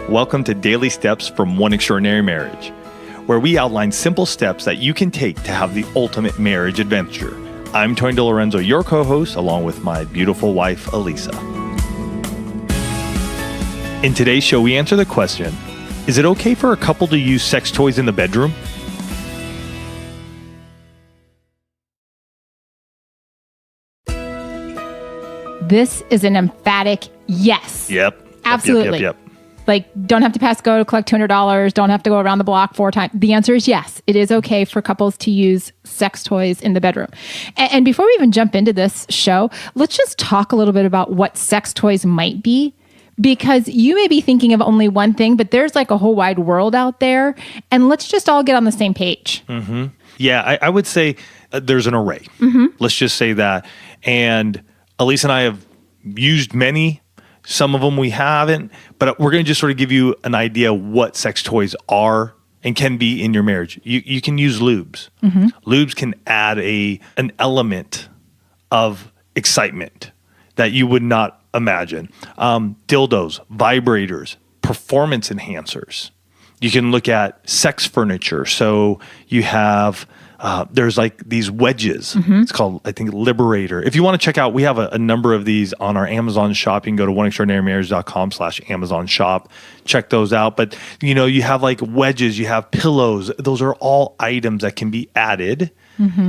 Welcome to Daily Steps from One Extraordinary Marriage, where we outline simple steps that you can take to have the ultimate marriage adventure. I'm Tony DeLorenzo, your co-host, along with my beautiful wife, Elisa. In today's show, we answer the question, is it okay for a couple to use sex toys in the bedroom? This is an emphatic yes. Yep. Absolutely. Yep. Like, don't have to pass go to collect $200. Don't have to go around the block 4 times. The answer is yes. It is okay for couples to use sex toys in the bedroom. And before we even jump into this show, let's just talk a little bit about what sex toys might be. Because you may be thinking of only one thing, but there's like a whole wide world out there. And let's just all get on the same page. Mm-hmm. Yeah, I would say there's an array. Let's just say that. And Elise and I have used many. Some of them we haven't, but we're going to just sort of give you an idea what sex toys are and can be in your marriage. You can use lubes. Lubes can add an element of excitement that you would not imagine. Dildos, vibrators, performance enhancers. You can look at sex furniture. So you have... there's like these wedges. It's called, I think, Liberator. If you want to check out, we have a number of these on our Amazon shop. You can go to oneextraordinarymarriage.com/Amazon shop. Check those out. But, you have like wedges, you have pillows. Those are all items that can be added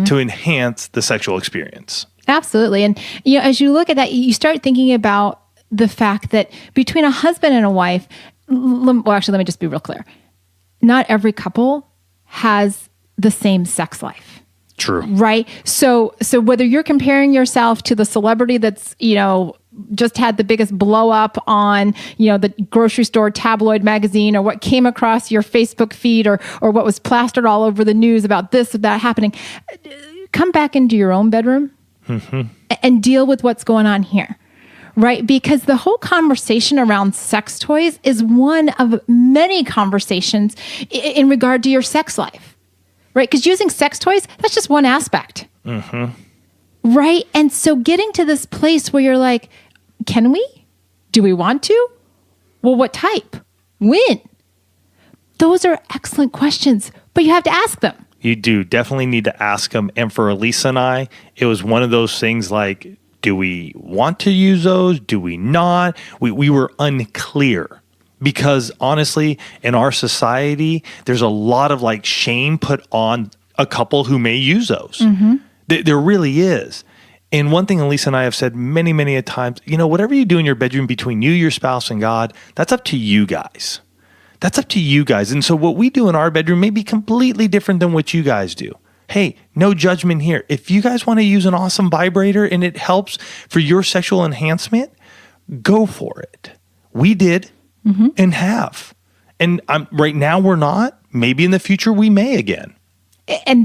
to enhance the sexual experience. Absolutely. And, as you look at that, you start thinking about the fact that between a husband and a wife, let me just be real clear. Not every couple has the same sex life. True. Right? So whether you're comparing yourself to the celebrity that's, just had the biggest blow up on, the grocery store tabloid magazine, or what came across your Facebook feed, or what was plastered all over the news about this or that happening, come back into your own bedroom and deal with what's going on here. Right? Because the whole conversation around sex toys is one of many conversations in regard to your sex life. Right? Because using sex toys, that's just one aspect. Right? And so getting to this place where you're like, can we? Do we want to? Well, what type? When? Those are excellent questions, but you have to ask them. You do definitely need to ask them. And for Elisa and I, it was one of those things like, do we want to use those? Do we not? We were unclear. Because honestly, in our society, there's a lot of like shame put on a couple who may use those. There really is. And one thing Elisa and I have said many, many a times, whatever you do in your bedroom between you, your spouse, and God, that's up to you guys. That's up to you guys. And so what we do in our bedroom may be completely different than what you guys do. Hey, no judgment here. If you guys want to use an awesome vibrator and it helps for your sexual enhancement, go for it. We did. And have. And right now we're not. Maybe in the future we may again. And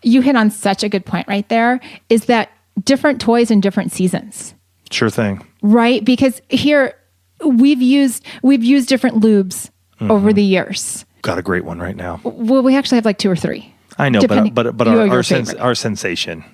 you hit on such a good point right there, is that different toys in different seasons. Sure thing. Right? Because here we've used different lubes over the years. Got a great one right now. Well, we actually have like 2 or 3. I know, but our sensation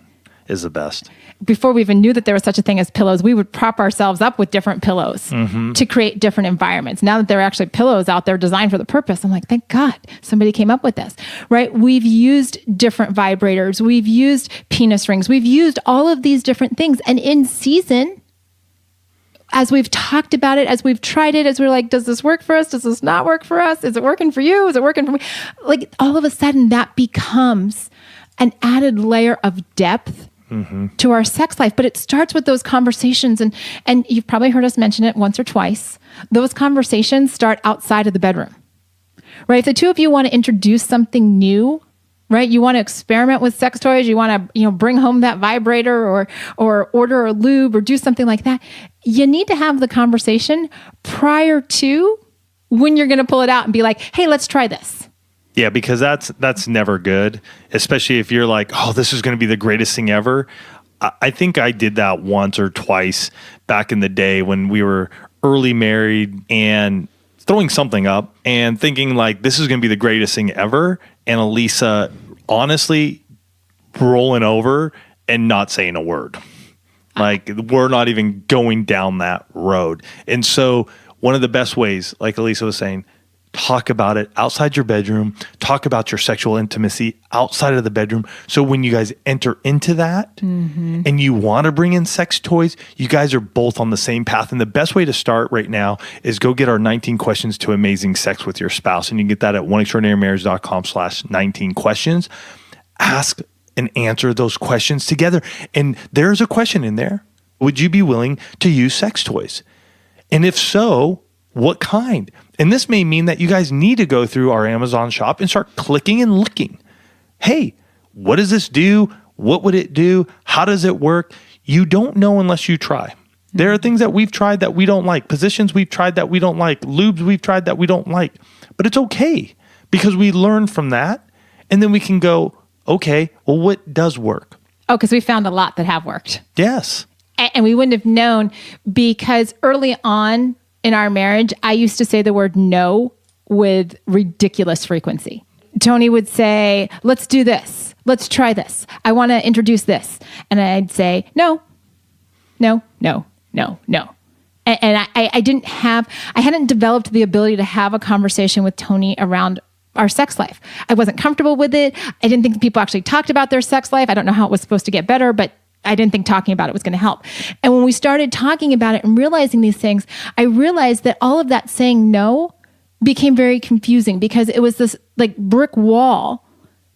is the best. Before we even knew that there was such a thing as pillows, we would prop ourselves up with different pillows to create different environments. Now that there are actually pillows out there designed for the purpose, I'm like, thank God somebody came up with this, right? We've used different vibrators. We've used penis rings. We've used all of these different things. And in season, as we've talked about it, as we've tried it, as we're like, does this work for us? Does this not work for us? Is it working for you? Is it working for me? Like all of a sudden that becomes an added layer of depth to our sex life. But it starts with those conversations. And you've probably heard us mention it once or twice. Those conversations start outside of the bedroom, right? If the two of you want to introduce something new, right? You want to experiment with sex toys. You want to, bring home that vibrator or order a lube or do something like that. You need to have the conversation prior to when you're going to pull it out and be like, hey, let's try this. Yeah, because that's never good, especially if you're like, oh, this is going to be the greatest thing ever. I think I did that once or twice back in the day when we were early married and throwing something up and thinking like, this is going to be the greatest thing ever. And Elisa honestly rolling over and not saying a word. Like we're not even going down that road. And so one of the best ways, like Elisa was saying, talk about it outside your bedroom, talk about your sexual intimacy outside of the bedroom. So when you guys enter into that and you want to bring in sex toys, you guys are both on the same path. And the best way to start right now is go get our 19 questions to amazing sex with your spouse. And you can get that at oneextraordinarymarriage.com/19 questions. Ask and answer those questions together. And there's a question in there. Would you be willing to use sex toys? And if so, what kind? And this may mean that you guys need to go through our Amazon shop and start clicking and looking. Hey, what does this do? What would it do? How does it work? You don't know unless you try. There are things that we've tried that we don't like, positions we've tried that we don't like, lubes we've tried that we don't like. But it's okay because we learn from that and then we can go, okay, well, what does work? Oh, because we found a lot that have worked. Yes. And we wouldn't have known because early on in our marriage, I used to say the word no with ridiculous frequency. Tony would say, let's do this. Let's try this. I want to introduce this. And I'd say, no, no, no, no, no. And I hadn't developed the ability to have a conversation with Tony around our sex life. I wasn't comfortable with it. I didn't think people actually talked about their sex life. I don't know how it was supposed to get better, but I didn't think talking about it was going to help. And when we started talking about it and realizing these things, I realized that all of that saying no became very confusing because it was this like brick wall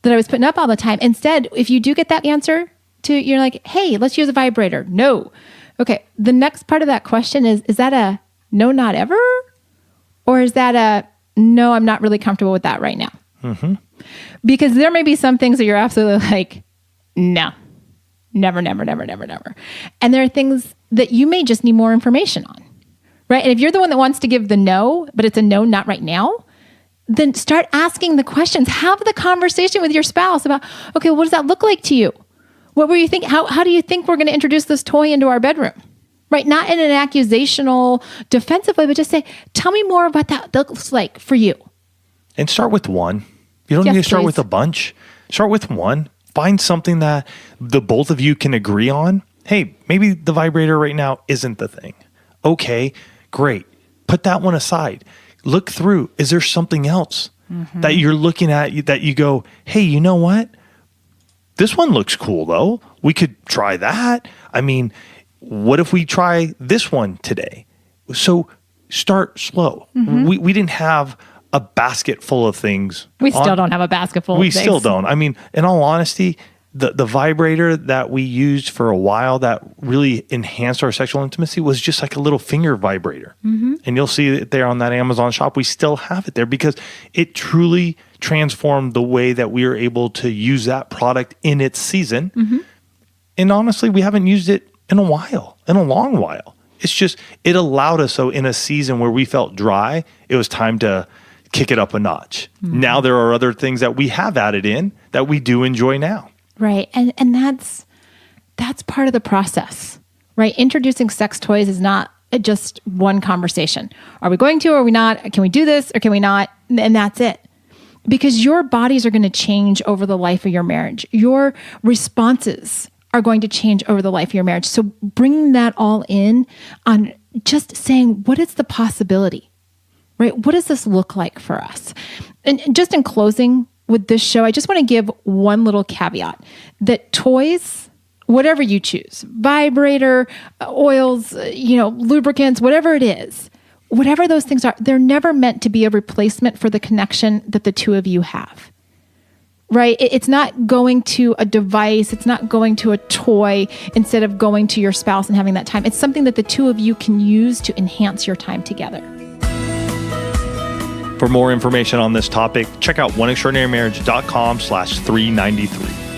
that I was putting up all the time. Instead, if you do get that answer to, you're like, hey, let's use a vibrator. No. Okay. The next part of that question is that a no, not ever? Or is that a no, I'm not really comfortable with that right now? Because there may be some things that you're absolutely like, no. Never, never, never, never, never. And there are things that you may just need more information on, right? And if you're the one that wants to give the no, but it's a no, not right now, then start asking the questions. Have the conversation with your spouse about, okay, what does that look like to you? What were you thinking? How do you think we're going to introduce this toy into our bedroom? Right? Not in an accusational, defensive way, but just say, tell me more about that looks like for you. And start with one. You don't need to start with a bunch. Start with one. Find something that the both of you can agree on. Hey, maybe the vibrator right now isn't the thing. Okay, great. Put that one aside. Look through. Is there something else that you're looking at that you go, hey, you know what? This one looks cool though. We could try that. I mean, what if we try this one today? So start slow. We didn't have a basket full of things. We still don't have a basket full of things. We still don't. I mean, in all honesty, the vibrator that we used for a while that really enhanced our sexual intimacy was just like a little finger vibrator. And you'll see it there on that Amazon shop. We still have it there because it truly transformed the way that we are able to use that product in its season. And honestly, we haven't used it in a long while. It's just, it allowed us, so in a season where we felt dry, it was time to kick it up a notch. Now there are other things that we have added in that we do enjoy now. Right. And that's part of the process, right? Introducing sex toys is not just one conversation. Are we going to, or are we not? Can we do this or can we not? And that's it. Because your bodies are going to change over the life of your marriage. Your responses are going to change over the life of your marriage. So bring that all in on just saying, what is the possibility? Right? What does this look like for us? And just in closing with this show, I just want to give one little caveat that toys, whatever you choose, vibrator, oils, lubricants, whatever it is, whatever those things are, they're never meant to be a replacement for the connection that the two of you have. Right? It's not going to a device. It's not going to a toy instead of going to your spouse and having that time. It's something that the two of you can use to enhance your time together. For more information on this topic, check out oneextraordinarymarriage.com/393.